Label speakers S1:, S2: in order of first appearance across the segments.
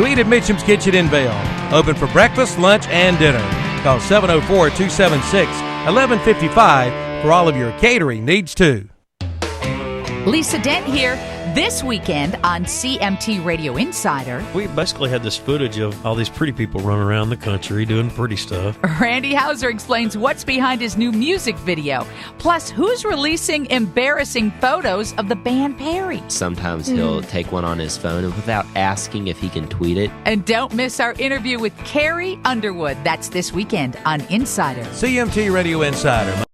S1: to eat at Mitchum's Kitchen in Vail. Open for breakfast, lunch, and dinner. Call 704-276-1155 for all of your catering needs, too.
S2: Lisa Dent here. This weekend on CMT Radio Insider,
S3: we basically had this footage of all these pretty people running around the country doing pretty stuff.
S2: Randy Hauser explains what's behind his new music video. Plus, who's releasing embarrassing photos of the band Perry.
S4: Sometimes he'll take one on his phone and without asking if he can tweet it.
S2: And don't miss our interview with Carrie Underwood. That's this weekend on Insider.
S1: CMT Radio Insider.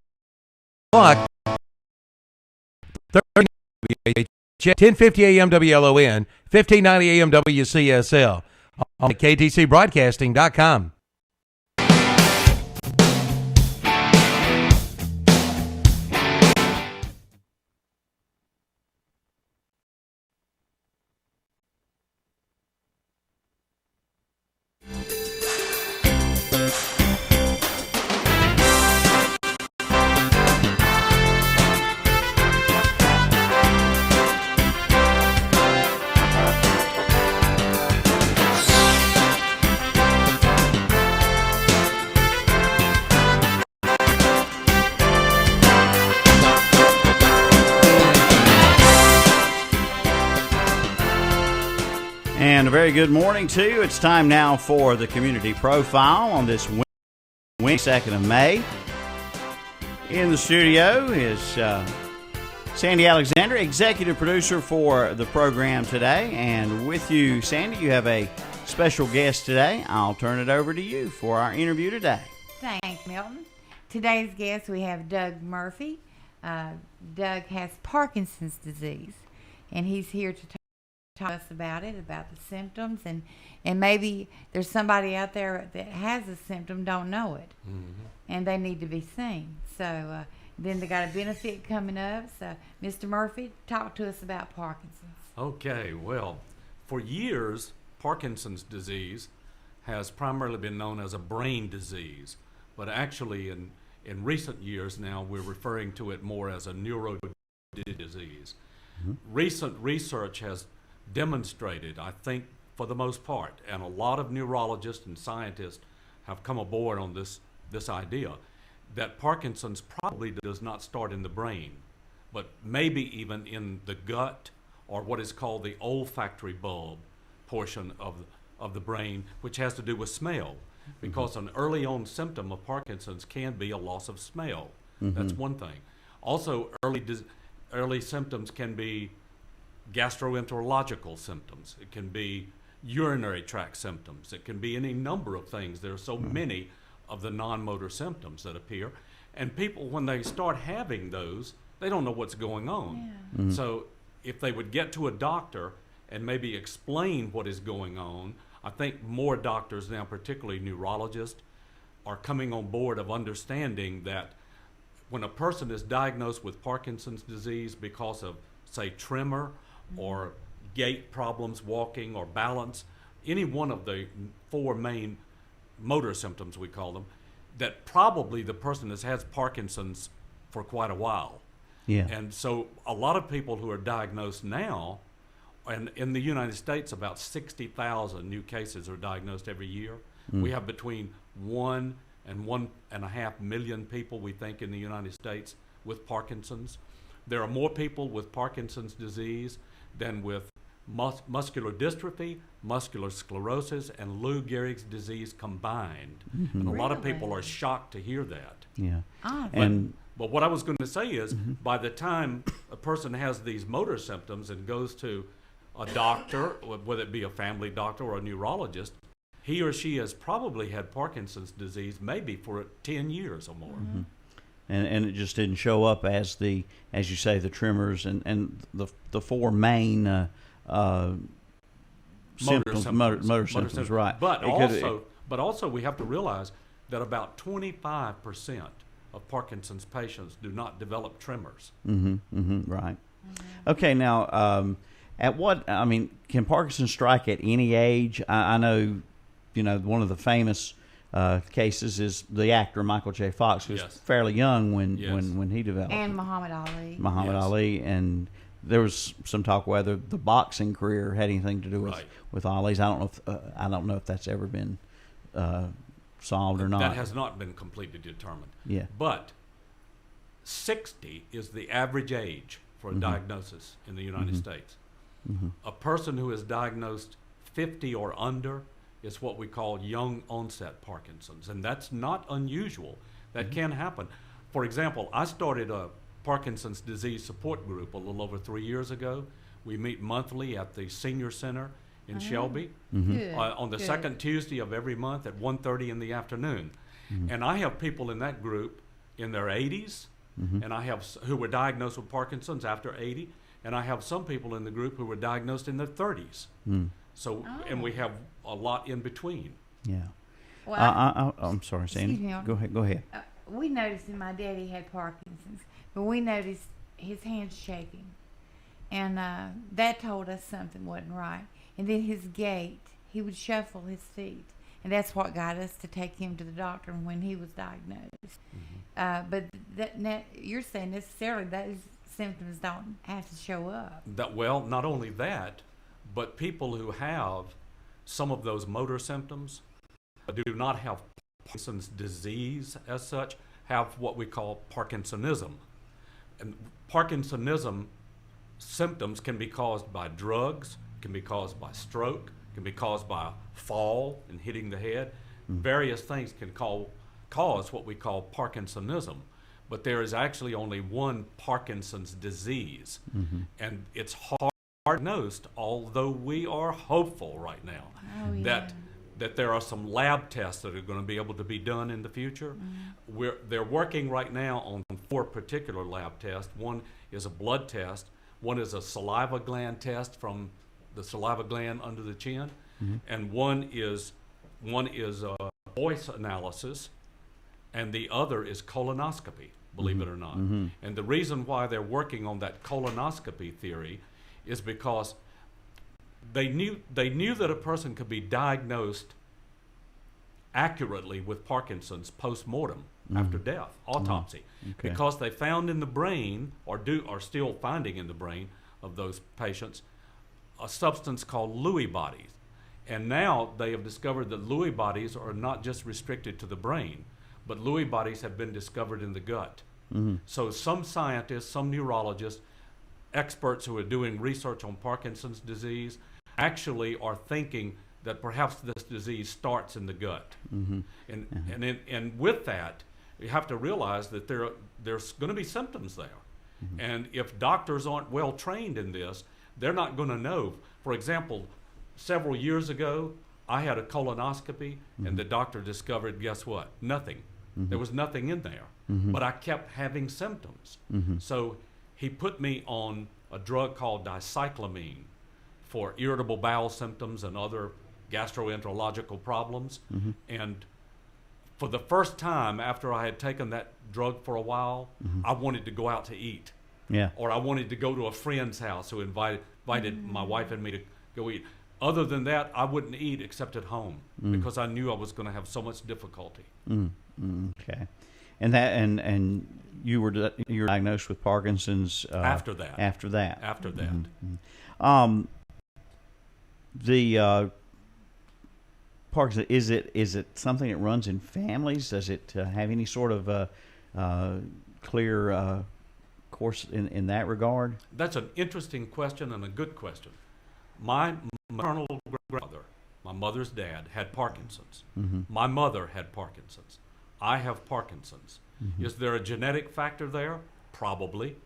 S1: 1050 AM WLON, 1590 AM WCSL, on KTCBroadcasting.com.
S5: And a very good morning to you. It's time now for the Community Profile on this Wednesday, 2nd of May. In the studio is Sandy Alexander, executive producer for the program today. And with you, Sandy, you have a special guest today. I'll turn it over to you for our interview today.
S6: Thanks, Milton. Today's guest, we have Doug Murphy. Doug has Parkinson's disease, and he's here to talk to us about it, about the symptoms, and maybe there's somebody out there that has a symptom, don't know it, and they need to be seen. So then they got a benefit coming up. So Mr. Murphy, talk to us about Parkinson's.
S7: Okay, well, for years, Parkinson's disease has primarily been known as a brain disease, but actually in recent years now we're referring to it more as a neuro disease. Recent research has demonstrated, I think for the most part, and a lot of neurologists and scientists have come aboard on this idea, that Parkinson's probably does not start in the brain, but maybe even in the gut or what is called the olfactory bulb portion of the brain, which has to do with smell, because an early on symptom of Parkinson's can be a loss of smell. That's one thing. Also, early symptoms can be gastroenterological symptoms. It can be urinary tract symptoms. It can be any number of things. There are so many of the non-motor symptoms that appear. And people, when they start having those, they don't know what's going on. So if they would get to a doctor and maybe explain what is going on, I think more doctors now, particularly neurologists, are coming on board of understanding that when a person is diagnosed with Parkinson's disease because of, say, tremor or gait problems, walking or balance, any one of the four main motor symptoms, we call them, that probably the person has had Parkinson's for quite a while. And so a lot of people who are diagnosed now, and in the United States about 60,000 new cases are diagnosed every year. We have between 1 and 1.5 million people, we think, in the United States with Parkinson's. There are more people with Parkinson's disease than with muscular dystrophy, muscular sclerosis, and Lou Gehrig's disease combined. And a lot of people are shocked to hear that. But what I was going to say is, by the time a person has these motor symptoms and goes to a doctor, whether it be a family doctor or a neurologist, he or she has probably had Parkinson's disease maybe for 10 years or more.
S5: And it just didn't show up as you say, the tremors and the four main motor symptoms, right?
S7: But also we have to realize that about 25% of Parkinson's patients do not develop tremors.
S5: Right. Okay, now can Parkinson's strike at any age? I know, one of the famous cases is the actor Michael J. Fox, who was fairly young when he developed.
S6: And Muhammad Ali.
S5: Ali, and there was some talk whether the boxing career had anything to do with Ollie's. I don't know if that's ever been solved or not.
S7: That has not been completely determined.
S5: Yeah.
S7: But 60 is the average age for a diagnosis in the United States. A person who is diagnosed 50 or under is what we call young onset Parkinson's, and that's not unusual. That can happen. For example, I started a Parkinson's disease support group a little over 3 years ago. We meet monthly at the Senior Center in Shelby on the second Tuesday of every month at 1:30 in the afternoon. And I have people in that group in their 80s, and I have who were diagnosed with Parkinson's after 80, and I have some people in the group who were diagnosed in their 30s. So, and we have a lot in between.
S5: Yeah.
S6: Well,
S5: I'm sorry, Sandy.
S6: excuse me,
S5: Go ahead.
S6: we noticed that my daddy had Parkinson's, but we noticed his hands shaking, and that told us something wasn't right. And then his gait, he would shuffle his feet, and that's what got us to take him to the doctor when he was diagnosed. But you're saying necessarily those symptoms don't have to show up.
S7: Well, not only that, but people who have some of those motor symptoms do not have Parkinson's disease as such, have what we call Parkinsonism. And Parkinsonism symptoms can be caused by drugs, can be caused by stroke, can be caused by a fall and hitting the head. Various things can cause what we call Parkinsonism. But there is actually only one Parkinson's disease. And it's hard diagnosed, although we are hopeful right now that there are some lab tests that are going to be able to be done in the future. They're working right now on 4 particular lab tests. One is a blood test, one is a saliva gland test from the saliva gland under the chin, and one is voice analysis, and the other is colonoscopy, believe it or not. And the reason why they're working on that colonoscopy theory is because they knew that a person could be diagnosed accurately with Parkinson's post-mortem after death, autopsy, because they found in the brain, or are still finding in the brain of those patients, a substance called Lewy bodies. And now they have discovered that Lewy bodies are not just restricted to the brain, but Lewy bodies have been discovered in the gut. So some scientists, some neurologists, experts who are doing research on Parkinson's disease actually are thinking that perhaps this disease starts in the gut. And with that, you have to realize that there's going to be symptoms there. And if doctors aren't well trained in this, they're not going to know. For example, several years ago, I had a colonoscopy, and the doctor discovered, guess what? Nothing. There was nothing in there. But I kept having symptoms. So he put me on a drug called dicyclamine for irritable bowel symptoms and other gastroenterological problems. And for the first time after I had taken that drug for a while, I wanted to go out to eat. Or I wanted to go to a friend's house who invited my wife and me to go eat. Other than that, I wouldn't eat except at home because I knew I was going to have so much difficulty.
S5: Okay. And you were diagnosed with Parkinson's
S7: after that.
S5: The Parkinson, is it something that runs in families? Does it have any sort of clear course in that regard?
S7: That's an interesting question and a good question. My maternal grandmother, my mother's dad, had Parkinson's. My mother had Parkinson's. I have Parkinson's. Is there a genetic factor there? Probably.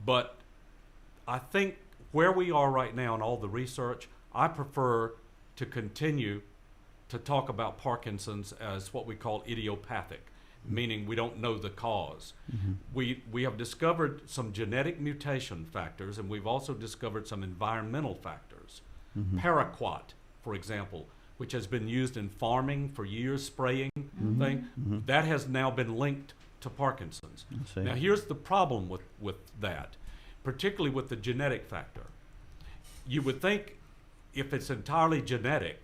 S7: But I think where we are right now in all the research, I prefer to continue to talk about Parkinson's as what we call idiopathic, meaning we don't know the cause. We have discovered some genetic mutation factors, and we've also discovered some environmental factors. Paraquat, for example, which has been used in farming for years, spraying thing, that has now been linked to Parkinson's. Now here's the problem with that, particularly with the genetic factor. You would think if it's entirely genetic,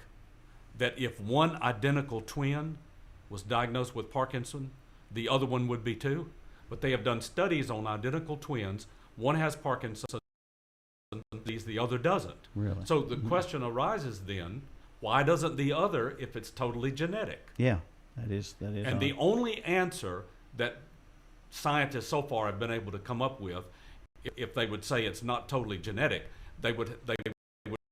S7: that if one identical twin was diagnosed with Parkinson, the other one would be too. But they have done studies on identical twins. One has Parkinson's, disease, the other doesn't.
S5: Really?
S7: So the question arises then, why doesn't the other if it's totally genetic?
S5: Yeah, that is.
S7: And
S5: odd.
S7: the only answer that scientists so far have been able to come up with, if they would say it's not totally genetic, they would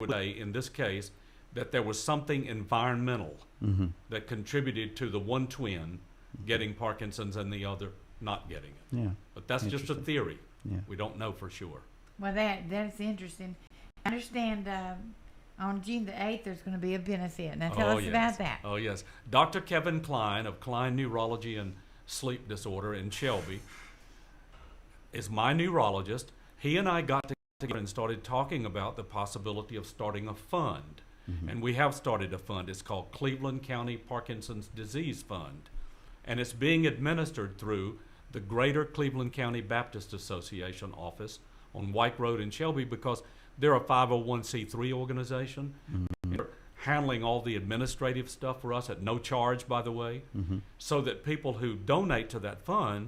S7: say in this case that there was something environmental that contributed to the one twin getting Parkinson's and the other not getting it.
S5: Yeah.
S7: But that's just a theory.
S5: Yeah.
S7: We don't know for sure.
S6: Well, that's interesting. I understand on June the 8th there's going to be a benefit. Now tell us about that.
S7: Oh, yes. Dr. Kevin Klein of Klein Neurology and Sleep Disorder in Shelby is my neurologist. He and I got together and started talking about the possibility of starting a fund. And we have started a fund. It's called Cleveland County Parkinson's Disease Fund. And it's being administered through the Greater Cleveland County Baptist Association office on White Road in Shelby, because they're a 501c3 organization. They're handling all the administrative stuff for us at no charge, by the way, so that people who donate to that fund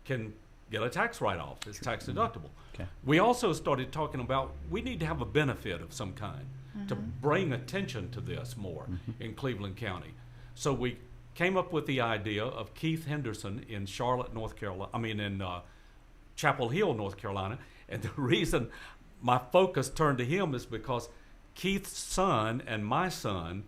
S7: can get a tax write-off. It's tax deductible.
S5: Okay.
S7: We also started talking about we need to have a benefit of some kind to bring attention to this more in Cleveland County. So we came up with the idea of Keith Henderson in Charlotte, North Carolina, in Chapel Hill, North Carolina. And the reason my focus turned to him is because Keith's son and my son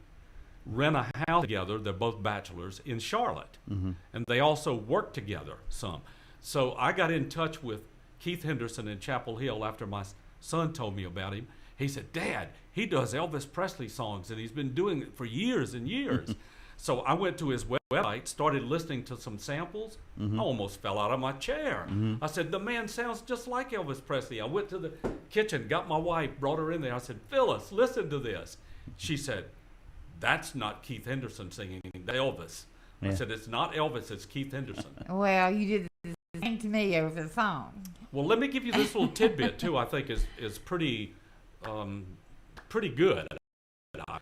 S7: rent a house together. They're both bachelors in Charlotte. And they also work together some. So I got in touch with Keith Henderson in Chapel Hill after my son told me about him. He said, "Dad, he does Elvis Presley songs, and he's been doing it for years and years." So I went to his website, started listening to some samples. I almost fell out of my chair. I said, "The man sounds just like Elvis Presley." I went to the kitchen, got my wife, brought her in there. I said, "Phyllis, listen to this." She said, "That's not Keith Henderson singing, that's Elvis."
S5: Yeah.
S7: I said, "It's not Elvis, it's Keith Henderson."
S6: Well, you did the same to me over the phone.
S7: Well, let me give you this little tidbit, too, I think is pretty good.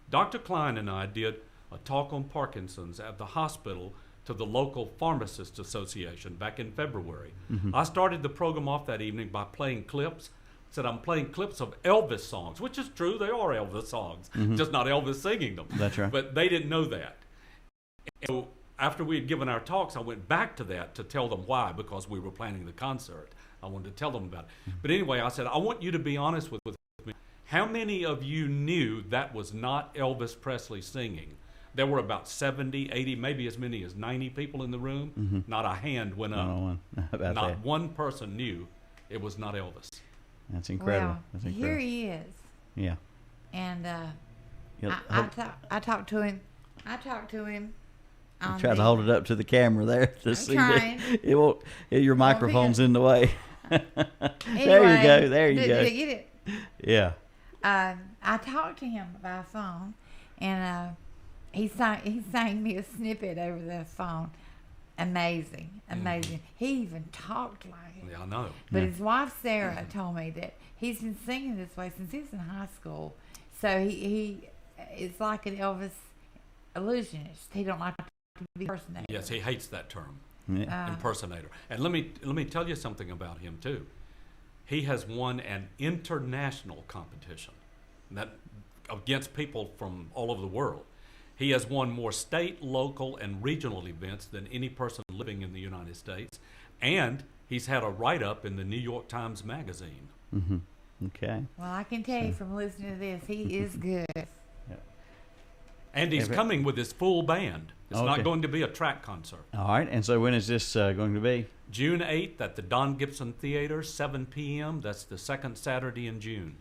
S7: Dr. Klein and I did a talk on Parkinson's at the hospital to the local Pharmacists Association back in February. I started the program off that evening by playing clips. Said I'm playing clips of Elvis songs, which is true, they are Elvis songs, just not Elvis singing them.
S5: That's right.
S7: But they didn't know that. So after we had given our talks, I went back to that to tell them why, because we were planning the concert. I wanted to tell them about it. But anyway, I said, I want you to be honest with me. How many of you knew that was not Elvis Presley singing? There were about 70, 80, maybe as many as 90 people in the room. Not a hand went up. Not one person knew it was not Elvis.
S5: That's incredible.
S6: Well,
S5: That's incredible.
S6: here he is.
S5: Yeah.
S6: And
S5: Yep.
S6: I talked to him. I talked to him.
S5: Try to hold it up to the camera there to
S6: I'm
S5: see
S6: trying.
S5: that it won't. Your microphone's in the way.
S6: Anyway,
S5: there you go. There you
S6: did
S5: go.
S6: you get it?
S5: Yeah.
S6: I talked to him by phone, and he sang me a snippet over the phone. Amazing. He even talked like it.
S7: Yeah, I know.
S6: But his wife Sarah told me that he's been singing this way since he was in high school. So he is like an Elvis illusionist. He don't like to be impersonator.
S7: Yes, he hates that term,
S5: Yeah.
S7: impersonator. And let me tell you something about him too. He has won an international competition that against people from all over the world. He has won more state, local, and regional events than any person living in the United States. And he's had a write-up in the New York Times Magazine.
S5: Okay.
S6: Well, I can tell you from listening to this, he is good.
S7: And he's coming with his full band. It's
S5: Okay.
S7: not going to be a track concert.
S5: All right. And so when is this going to be?
S7: June 8th at the Don Gibson Theater, 7 p.m. That's the second Saturday in June.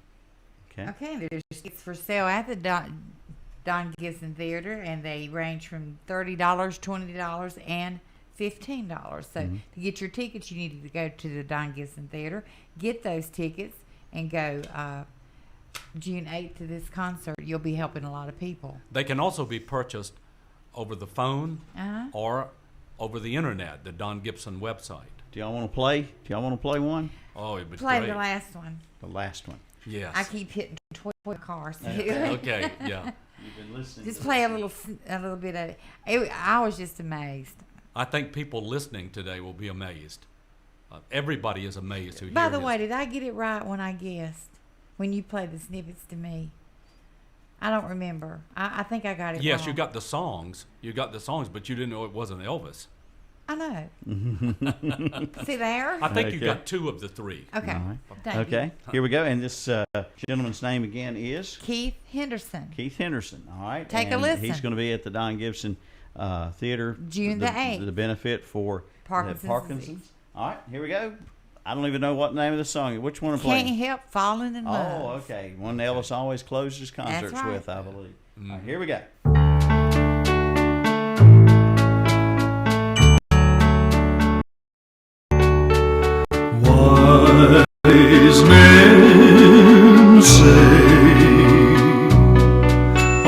S5: Okay.
S6: Okay, there's tickets for sale at the Don Gibson Theater, and they range from $30, $20, and $15. So to get your tickets, you need to go to the Don Gibson Theater, get those tickets, and go June 8th to this concert. You'll be helping a lot of people.
S7: They can also be purchased over the phone
S6: Uh-huh.
S7: or over the internet, the Don Gibson website.
S5: Do y'all want to play? Do y'all want to play one?
S7: Oh, it'd be
S6: Play
S7: great.
S6: the last one.
S5: The last one.
S7: Yes.
S6: I keep hitting toy cars.
S7: Okay, yeah.
S5: You've been listening.
S6: Just play a little bit of it. I was just amazed.
S7: I think people listening today will be amazed. Everybody is amazed who
S6: By
S7: hear
S6: the
S7: his-
S6: way, did I get it right when I guessed? when you play the snippets to me. I don't remember. I think I got it
S7: Yes,
S6: wrong.
S7: you got the songs. You got the songs, but you didn't know it wasn't Elvis.
S6: I know. See there?
S7: I think you
S5: Okay.
S7: got 2 of the 3.
S6: Okay.
S5: All right.
S6: Thank you.
S5: Okay, here we go. And this gentleman's name again is
S6: Keith Henderson.
S5: Keith Henderson. All right.
S6: Take a
S5: and
S6: listen.
S5: He's going to be at the Don Gibson Theater.
S6: June the 8th.
S5: The benefit for
S6: Parkinson's disease.
S5: All right, here we go. I don't even know what name of the song. Which one I'm
S6: Can't
S5: playing?
S6: help falling in love.
S5: Oh, okay. One Elvis always closes his concerts
S6: right.
S5: with, I believe. All right, here we go.
S8: Wise men say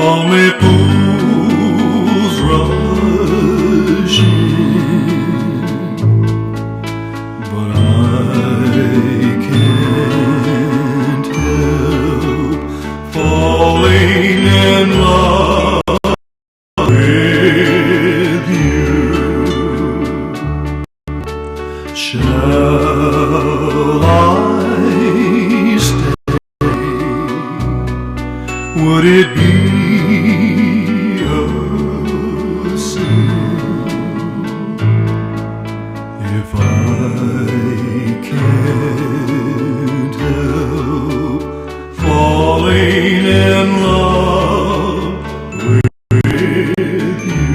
S8: only fools rush in, but I can't help falling in love with you. Shall I stay? Would it be a sin if I can't help falling in love with you?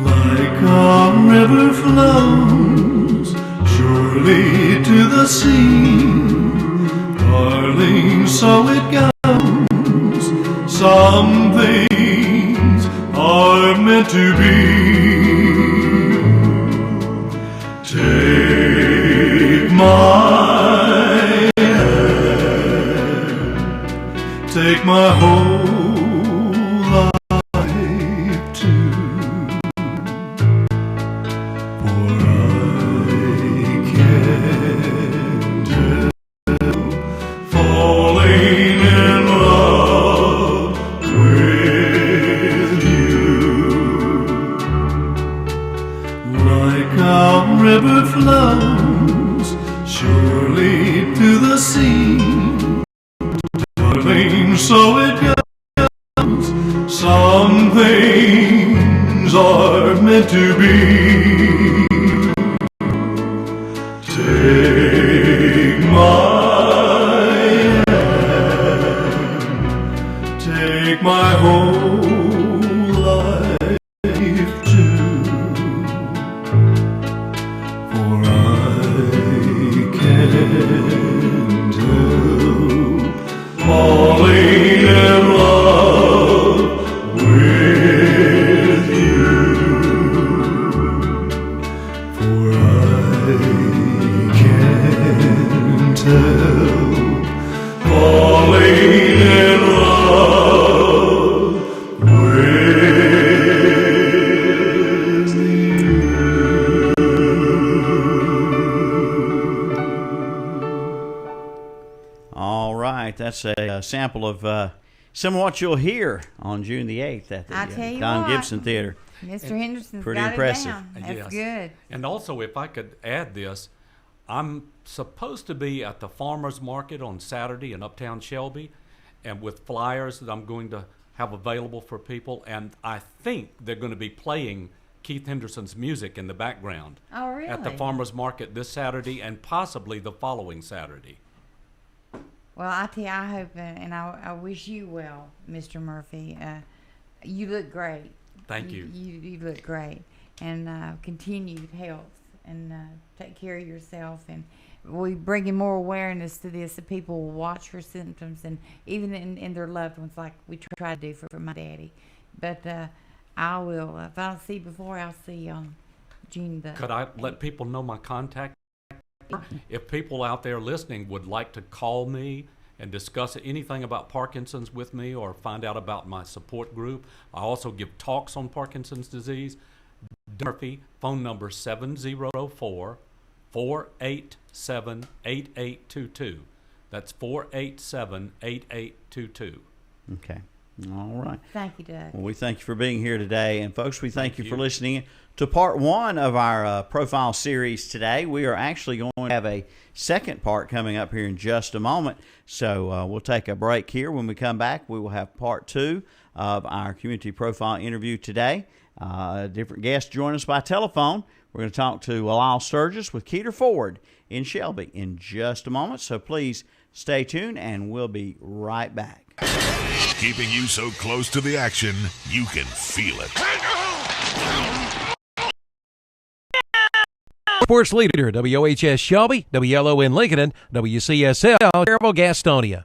S8: Like a river flows surely to the sea, darling, so it goes. Some things are meant to be. Take my hand, take my whole life too. For I can't help falling in love with you. Like a river flows surely to the sea, darling, so it goes. Some things are meant to be. Take my hand, take my whole life too. For I can't help falling in love with you. For I can't help falling in love with you.
S5: All right, that's a sample of some of what you'll hear on June the 8th at
S6: I
S5: the
S6: tell you
S5: Don
S6: what.
S5: Gibson Theater.
S6: Mr. Henderson's
S5: pretty
S6: got
S5: impressive.
S6: it down. That's
S7: Yes.
S6: good.
S7: And also, if I could add this, I'm supposed to be at the farmers market on Saturday in Uptown Shelby, and with flyers that I'm going to have available for people. And I think they're going to be playing Keith Henderson's music in the background
S6: Oh, really?
S7: at the farmers market this Saturday and possibly the following Saturday.
S6: Well, I tell you, I hope and I wish you well, Mr. Murphy. You look great.
S7: Thank you.
S6: You look great, and continued health, and take care of yourself. And we bringing more awareness to this, so people will watch for symptoms, and even in their loved ones, like we try to do for my daddy. But I will. If I don't see you before, I'll see you on June the.
S7: Could I let people know my contact? If people out there listening would like to call me and discuss anything about Parkinson's with me or find out about my support group, I also give talks on Parkinson's disease. Murphy, phone number 704-487-8822. That's 487-8822.
S5: Okay. All right.
S6: Thank you, Doug.
S5: Well, we thank you for being here today. And, folks, we thank you for listening to part one of our profile series today. We are actually going to have a second part coming up here in just a moment. So we'll take a break here. When we come back, we will have part two of our community profile interview today. Different guests join us by telephone. We're going to talk to Lyle Sturgis with Keeter Ford in Shelby in just a moment. So please stay tuned, and we'll be right back.
S9: Keeping you so close to the action, you can feel it.
S1: Sports leader, WOHS Shelby, WLON Lincolnton, WCSL Cherryville Gastonia.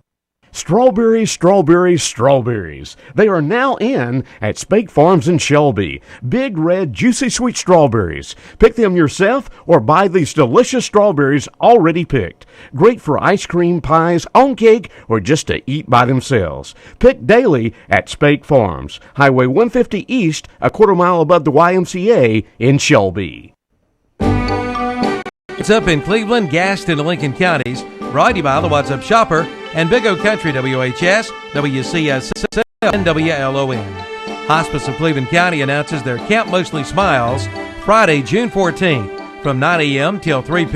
S10: Strawberries, strawberries, strawberries. They are now in at Spake Farms in Shelby. Big, red, juicy, sweet strawberries. Pick them yourself or buy these delicious strawberries already picked. Great for ice cream, pies, on cake, or just to eat by themselves. Pick daily at Spake Farms, Highway 150 East, a quarter mile above the YMCA in Shelby.
S1: It's up in Cleveland, Gaston, and Lincoln counties. Brought to you by the What's Up Shopper and Big O Country WHS, WCSL, and WLON. Hospice of Cleveland County announces their Camp Mostly Smiles Friday, June 14th from 9 a.m. till 3 p.m.